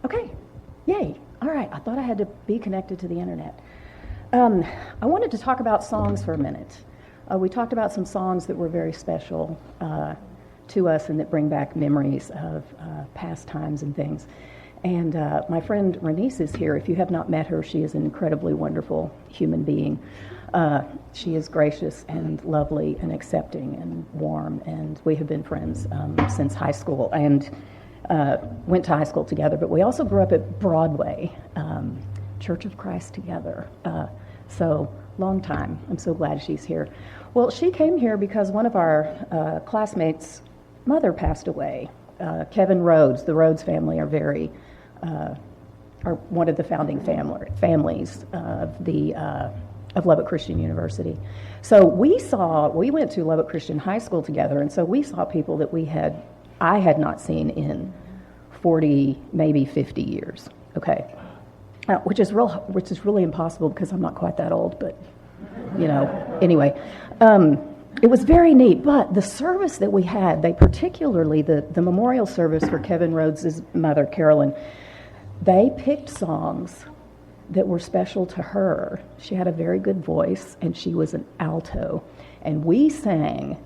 Okay, yay. All right, I thought I had to be connected to the internet. I wanted to talk about songs for a minute. We talked about some songs that were very special to us and that bring back memories of past times and things. And my friend Renice is here. If you have not met her, she is an incredibly wonderful human being. She is gracious and lovely and accepting and warm, and we have been friends since high school and went to high school together. But we also grew up at Broadway, Church of Christ together. So long time. I'm so glad she's here. Well, she came here because one of our classmates' mother passed away. Kevin Rhodes. The Rhodes family are one of the founding families of Lubbock Christian University. So we went to Lubbock Christian High School together, and so we saw people that I had not seen in 40, maybe 50 years. Okay, which is really impossible because I'm not quite that old, but anyway. It was very neat, but the service that we had, particularly the memorial service for Kevin Rhodes' mother, Carole, they picked songs that were special to her. She had a very good voice, and she was an alto. And we sang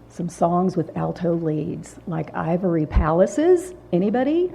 some songs with alto leads, like Ivory Palaces. Anybody?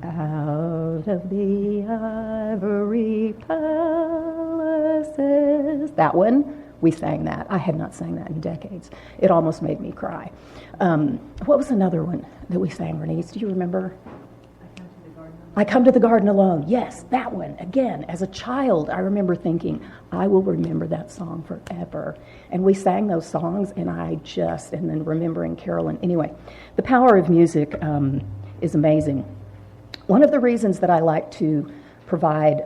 Out of the ivory palaces. That one. We sang that. I had not sang that in decades. It almost made me cry. What was another one that we sang, Renice? Do you remember? I Come to the Garden Alone. Yes, that one. Again, as a child, I remember thinking, I will remember that song forever. And we sang those songs, and then remembering Carolyn. Anyway, the power of music is amazing. One of the reasons that I like to provide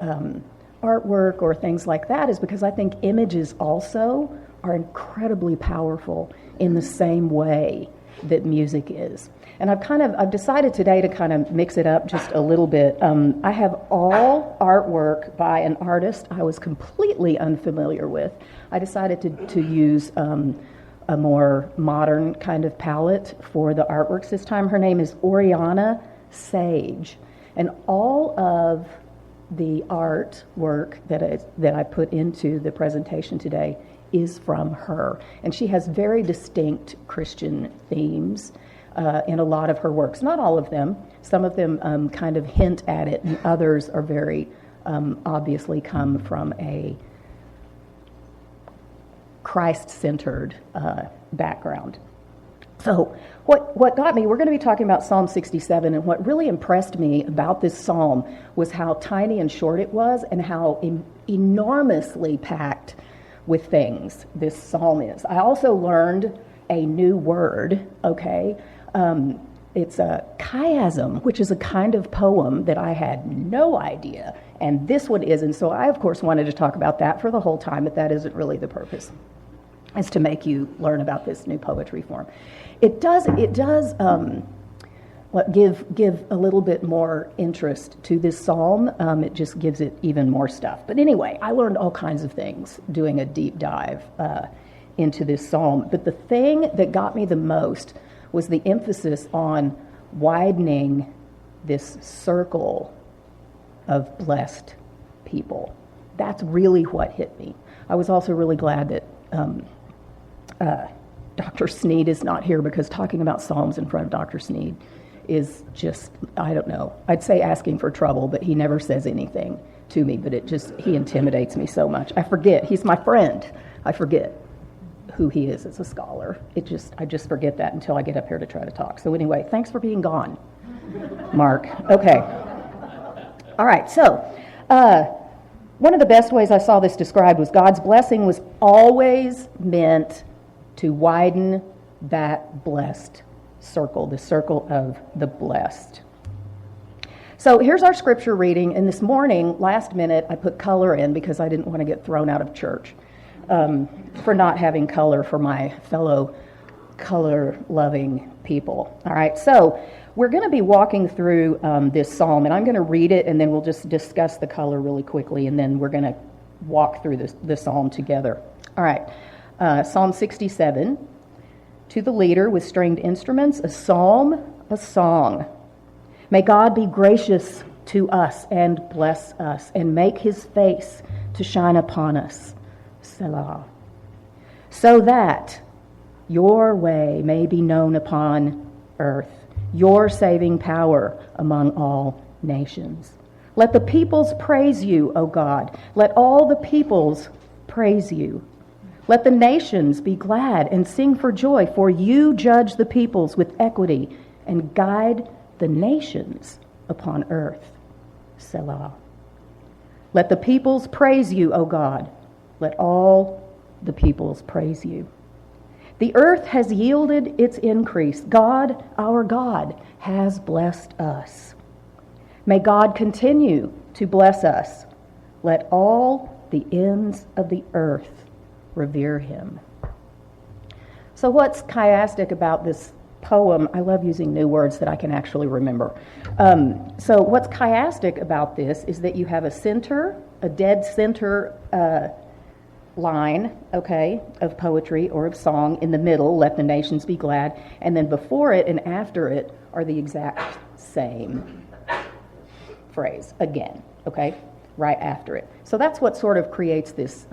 artwork or things like that is because I think images also are incredibly powerful in the same way that music is. And I've decided today to kind of mix it up just a little bit. I have all artwork by an artist I was completely unfamiliar with. I decided to use a more modern kind of palette for the artworks this time. Her name is Oriana Sage. And all of the artwork that I put into the presentation today is from her. And she has very distinct Christian themes in a lot of her works. Not all of them. Some of them kind of hint at it, and others are very obviously come from a Christ-centered background. So what got me, we're going to be talking about Psalm 67, and what really impressed me about this psalm was how tiny and short it was and how enormously packed with things this psalm is. I also learned a new word, okay? It's a chiasm, which is a kind of poem that I had no idea, and this one is, and so I, of course, wanted to talk about that for the whole time, but that isn't really the purpose. Is to make you learn about this new poetry form. It does give a little bit more interest to this psalm. It just gives it even more stuff. But anyway, I learned all kinds of things doing a deep dive into this psalm. But the thing that got me the most was the emphasis on widening this circle of blessed people. That's really what hit me. I was also really glad that Dr. Sneed is not here, because talking about Psalms in front of Dr. Sneed is just, I don't know, I'd say asking for trouble, but he never says anything to me, but he intimidates me so much. I forget, he's my friend. I forget who he is as a scholar. I just forget that until I get up here to try to talk. So anyway, thanks for being gone, Mark. Okay. All right, so one of the best ways I saw this described was God's blessing was always meant to widen that blessed circle, the circle of the blessed. So here's our scripture reading, and this morning, last minute, I put color in because I didn't want to get thrown out of church for not having color for my fellow color-loving people. All right, so we're going to be walking through this psalm, and I'm going to read it, and then we'll just discuss the color really quickly, and then we're going to walk through the psalm together. All right, Psalm 67, to the leader with stringed instruments, a psalm, a song. May God be gracious to us and bless us and make his face to shine upon us. Selah. So that your way may be known upon earth, your saving power among all nations. Let the peoples praise you, O God. Let all the peoples praise you. Let the nations be glad and sing for joy, for you judge the peoples with equity and guide the nations upon earth. Selah. Let the peoples praise you, O God. Let all the peoples praise you. The earth has yielded its increase. God, our God, has blessed us. May God continue to bless us. Let all the ends of the earth revere him. So what's chiastic about this poem? I love using new words that I can actually remember. So what's chiastic about this is that you have a center, a dead center line, okay, of poetry or of song in the middle, let the nations be glad, and then before it and after it are the exact same phrase again, okay, right after it. So that's what sort of creates this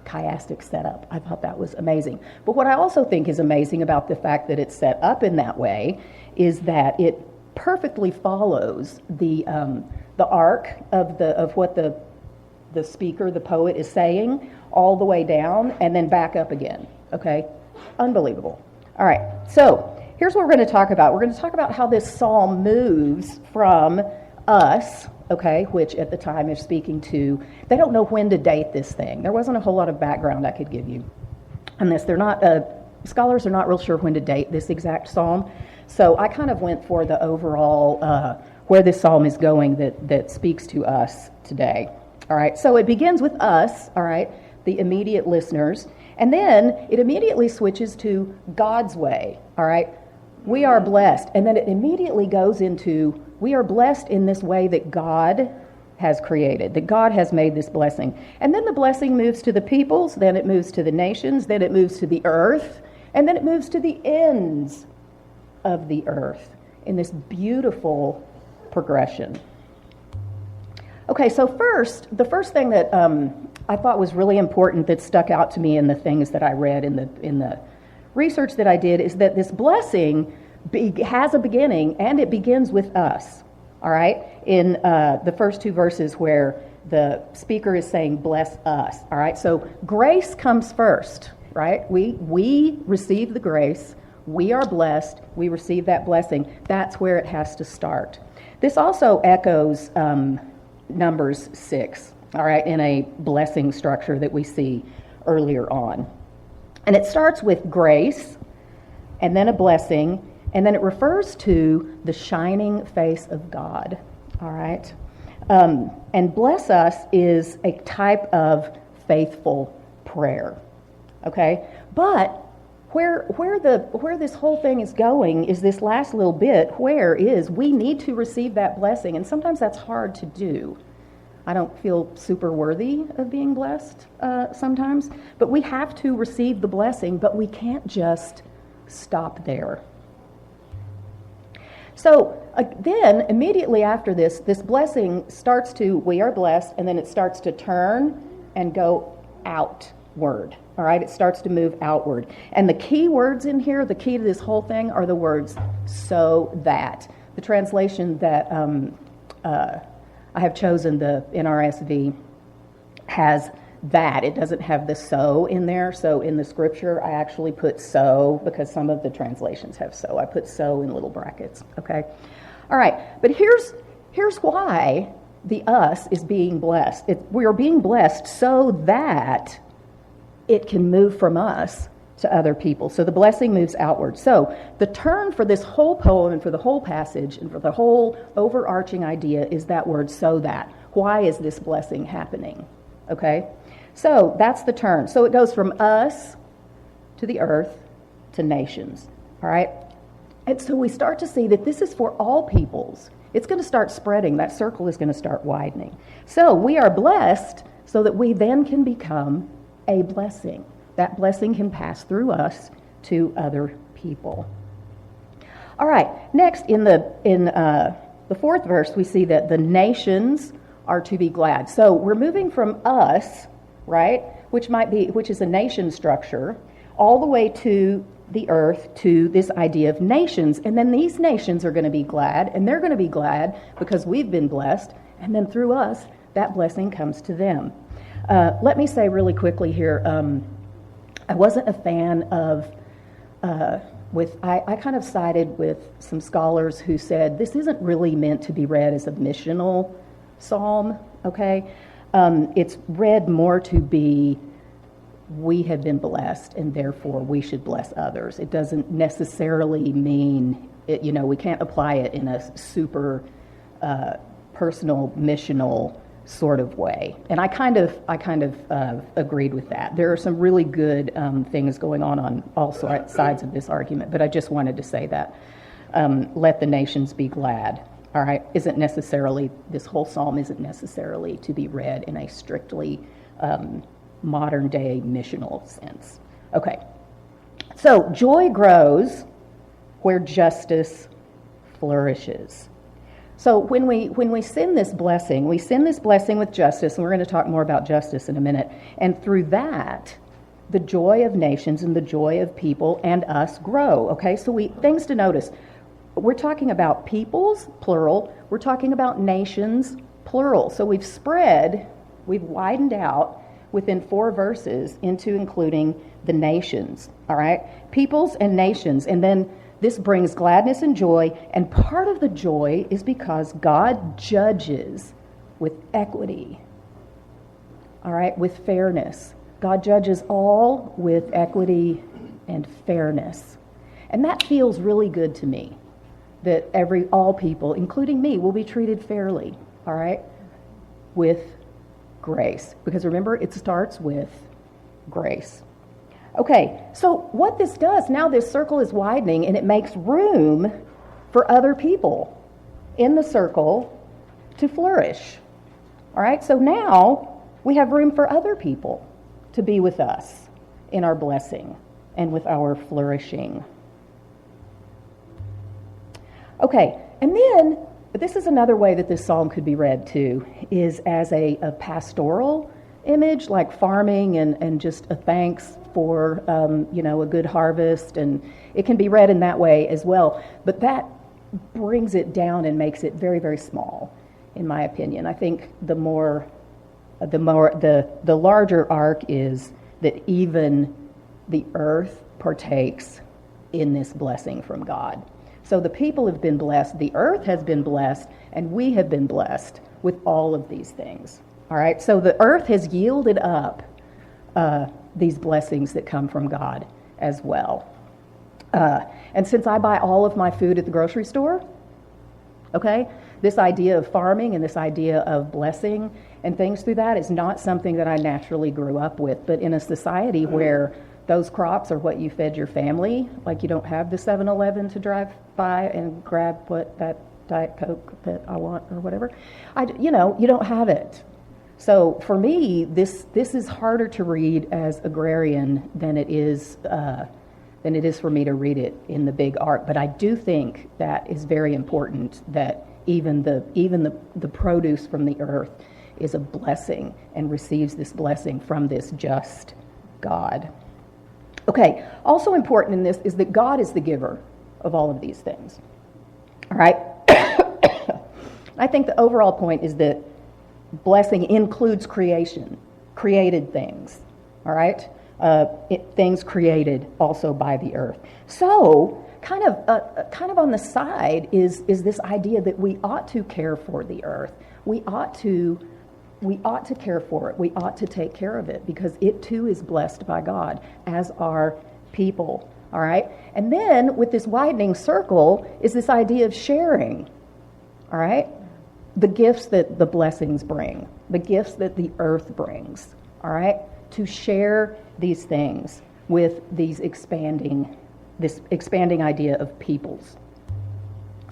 chiastic setup. I thought that was amazing. But what I also think is amazing about the fact that it's set up in that way is that it perfectly follows the arc of what the speaker, the poet, is saying all the way down and then back up again. Okay? Unbelievable. All right. So here's what we're going to talk about. We're going to talk about how this psalm moves from us, okay, which at the time is speaking to, they don't know when to date this thing. There wasn't a whole lot of background I could give you on this. They're not, scholars are not real sure when to date this exact psalm. So I kind of went for the overall, where this psalm is going that speaks to us today. All right, so it begins with us, all right, the immediate listeners, and then it immediately switches to God's way, all right? We are blessed, and then it immediately goes into, we are blessed in this way that God has created, that God has made this blessing. And then the blessing moves to the peoples, then it moves to the nations, then it moves to the earth, and then it moves to the ends of the earth in this beautiful progression. Okay, so the first thing that I thought was really important that stuck out to me in the things that I read in the research that I did is that this blessing has a beginning, and it begins with us, all right? In the first two verses where the speaker is saying, bless us, all right? So grace comes first, right? We receive the grace. We are blessed. We receive that blessing. That's where it has to start. This also echoes Numbers 6, all right, in a blessing structure that we see earlier on. And it starts with grace, and then a blessing, and then it refers to the shining face of God, all right? And bless us is a type of faithful prayer, okay? But where this whole thing is going is this last little bit, where is we need to receive that blessing, and sometimes that's hard to do. I don't feel super worthy of being blessed sometimes, but we have to receive the blessing, but we can't just stop there. So then, immediately after this blessing starts to, we are blessed, and then it starts to turn and go outward. All right, it starts to move outward. And the key words in here, the key to this whole thing, are the words, so that. The translation that I have chosen, the NRSV, has that. It doesn't have the so in there. So in the scripture, I actually put so, because some of the translations have so. I put so in little brackets, okay? All right, but here's why the us is being blessed. We are being blessed so that it can move from us to other people. So the blessing moves outward. So the turn for this whole poem and for the whole passage and for the whole overarching idea is that word, so that. Why is this blessing happening? Okay? So that's the turn. So it goes from us to the earth to nations. All right? And so we start to see that this is for all peoples. It's going to start spreading. That circle is going to start widening. So we are blessed so that we then can become a blessing. That blessing can pass through us to other people. All right, next in the fourth verse, we see that the nations are to be glad. So we're moving from us, right, which is a nation structure, all the way to the earth, to this idea of nations. And then these nations are going to be glad, and they're going to be glad because we've been blessed, and then through us, that blessing comes to them. Let me say really quickly here, I wasn't a fan of, I kind of sided with some scholars who said this isn't really meant to be read as a missional psalm, okay? It's read more to be, we have been blessed and therefore we should bless others. It doesn't necessarily mean, we can't apply it in a super personal, missional sort of way. And I kind of agreed with that. There are some really good things going on all sides of this argument, but I just wanted to say that. Let the nations be glad, all right? This whole psalm isn't necessarily to be read in a strictly modern day missional sense. Okay, so joy grows where justice flourishes. So when we send this blessing, we send this blessing with justice, and we're going to talk more about justice in a minute. And through that, the joy of nations and the joy of people and us grow. Okay, so things to notice. We're talking about peoples, plural. We're talking about nations, plural. So we've widened out within 4 verses into including the nations. All right, peoples and nations, and then this brings gladness and joy, and part of the joy is because God judges with equity, all right, with fairness. God judges all with equity and fairness. And that feels really good to me, that all people, including me, will be treated fairly, all right, with grace. Because remember, it starts with grace. Okay, so what this does, now this circle is widening and it makes room for other people in the circle to flourish. All right, so now we have room for other people to be with us in our blessing and with our flourishing. Okay, and then, but this is another way that this psalm could be read too, is as a pastoral image, like farming and just a thanks for a good harvest, and it can be read in that way as well. But that brings it down and makes it very, very small, in my opinion. I think the larger arc is that even the earth partakes in this blessing from God. So the people have been blessed, the earth has been blessed, and we have been blessed with all of these things. All right, so the earth has yielded up these blessings that come from God as well. And since I buy all of my food at the grocery store, okay, this idea of farming and this idea of blessing and things through that is not something that I naturally grew up with. But in a society where those crops are what you fed your family, like you don't have the 7-Eleven to drive by and grab that Diet Coke that I want or whatever, you don't have it. So for me, this is harder to read as agrarian than it is for me to read it in the big arc. But I do think that is very important, that even the produce from the earth is a blessing and receives this blessing from this just God. Okay, also important in this is that God is the giver of all of these things. All right? I think the overall point is that blessing includes created things, all right? Things created also by the earth. So, kind of on the side is this idea that we ought to care for the earth. We ought to care for it. We ought to take care of it because it too is blessed by God, as are people, all right? And then with this widening circle is this idea of sharing, all right? The gifts that the blessings bring, the gifts that the earth brings, all right? To share these things with this expanding idea of peoples.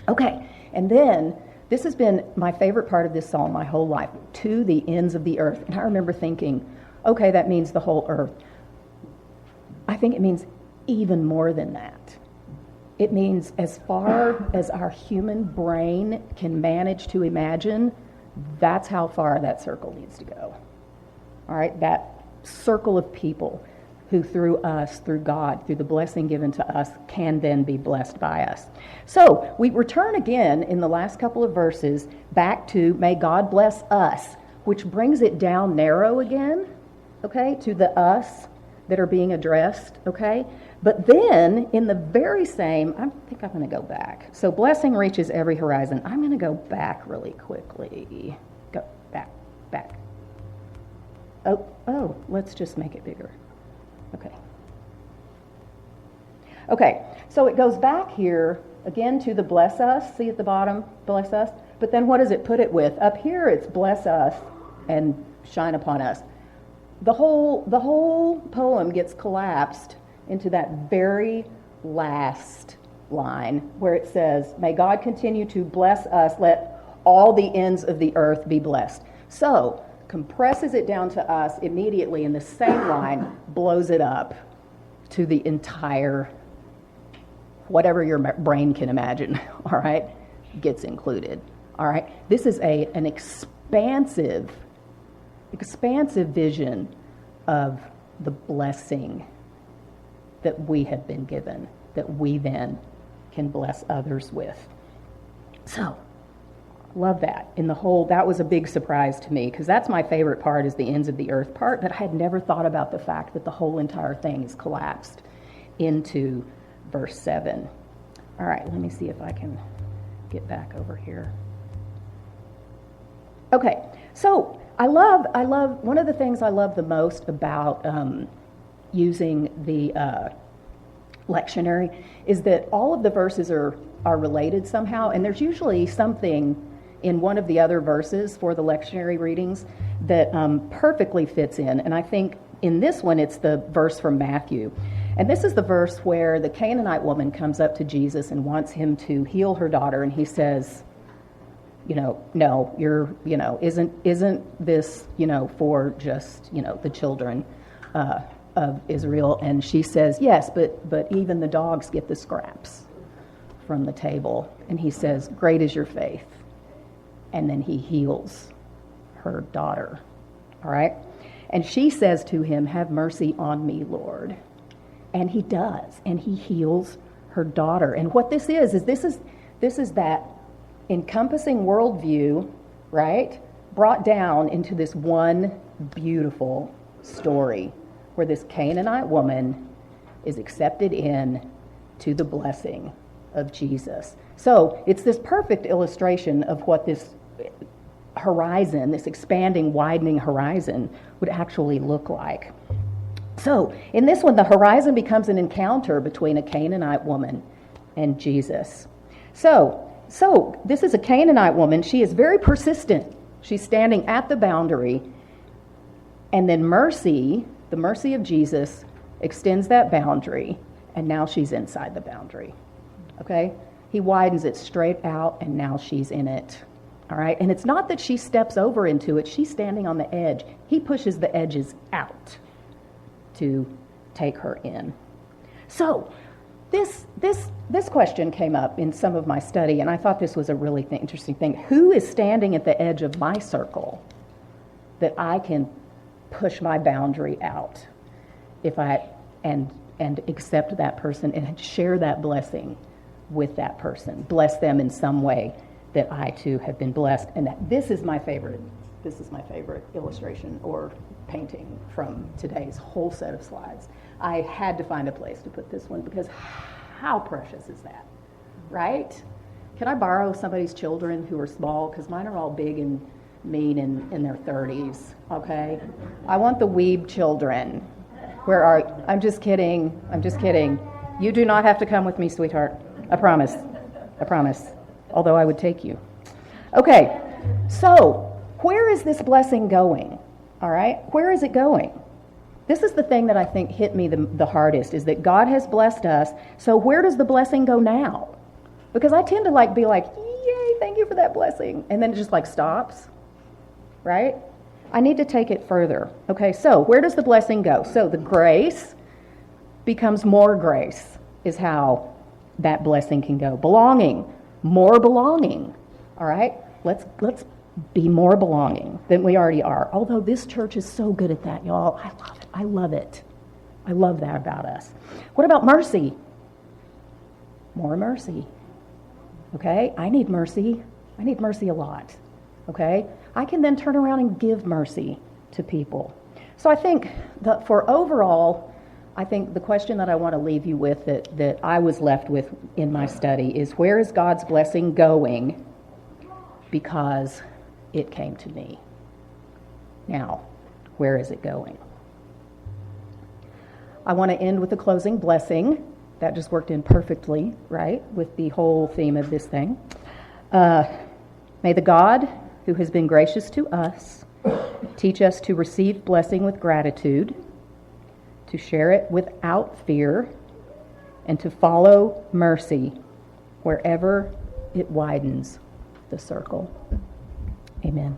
Okay, and then this has been my favorite part of this psalm my whole life, to the ends of the earth. And I remember thinking, okay, that means the whole earth. I think it means even more than that. It means as far as our human brain can manage to imagine, that's how far that circle needs to go. All right, that circle of people who through us, through God, through the blessing given to us, can then be blessed by us. So we return again in the last couple of verses back to may God bless us, which brings it down narrow again, okay, to the us that are being addressed, okay? But then in the very same, I think I'm going to go back. So blessing reaches every horizon. I'm going to go back really quickly. Go back. Oh, let's just make it bigger. Okay, so it goes back here again to the bless us. See at the bottom, bless us. But then what does it put it with? Up here it's bless us and shine upon us. The whole poem gets collapsed into that very last line where it says, may God continue to bless us, let all the ends of the earth be blessed. So, compresses it down to us immediately in the same line, blows it up to the entire, whatever your brain can imagine, all right, gets included, all right? This is an expansive vision of the blessing that we have been given, that we then can bless others with. So, love that. That was a big surprise to me, because that's my favorite part, is the ends of the earth part, but I had never thought about the fact that the whole entire thing is collapsed into verse 7. All right, let me see if I can get back over here. Okay, so I love, one of the things I love the most about using the lectionary is that all of the verses are related somehow, and there's usually something in one of the other verses for the lectionary readings that perfectly fits in. And I think in this one, it's the verse from Matthew. And this is the verse where the Canaanite woman comes up to Jesus and wants him to heal her daughter, and he says, no, isn't this, for just, the children of Israel? And she says, yes, but even the dogs get the scraps from the table. And he says, great is your faith. And then he heals her daughter, all right? And she says to him, have mercy on me, Lord. And he does, and he heals her daughter. And what this is this is that encompassing worldview, right, brought down into this one beautiful story where this Canaanite woman is accepted in to the blessing of Jesus. So it's this perfect illustration of what this horizon, this expanding, widening horizon would actually look like. So in this one, the horizon becomes an encounter between a Canaanite woman and Jesus. So this is a Canaanite woman. She is very persistent. She's standing at the boundary. And then mercy, the mercy of Jesus, extends that boundary. And now she's inside the boundary. Okay? He widens it straight out, and now she's in it. All right? And it's not that she steps over into it. She's standing on the edge. He pushes the edges out to take her in. So this question came up in some of my study, and I thought this was a really interesting thing. Who is standing at the edge of my circle that I can push my boundary out if I and accept that person and share that blessing with that person, bless them in some way that I too have been blessed? And this is my favorite illustration or painting from today's whole set of slides. I had to find a place to put this one, because how precious is that, right? Can I borrow somebody's children who are small? Because mine are all big and mean and in their 30s, okay? I want the weeb children. Where are you? I'm just kidding. You do not have to come with me, sweetheart. I promise. Although I would take you. Okay, so where is this blessing going? All right, where is it going? This is the thing that I think hit me the hardest, is that God has blessed us, so where does the blessing go now? Because I tend to be like, yay, thank you for that blessing, and then it just stops, right? I need to take it further. Okay, so where does the blessing go? So the grace becomes more grace, is how that blessing can go. Belonging, more belonging. All right? Let's be more belonging than we already are. Although this church is so good at that, y'all. I love it. I love it. I love that about us. What about mercy? More mercy. Okay? I need mercy. I need mercy a lot. Okay? I can then turn around and give mercy to people. So I think that for overall, I think the question that I want to leave you with that I was left with in my study is, where is God's blessing going because it came to me? Now, where is it going? I want to end with a closing blessing. That just worked in perfectly, right, with the whole theme of this thing. May the God who has been gracious to us teach us to receive blessing with gratitude, to share it without fear, and to follow mercy wherever it widens the circle. Amen.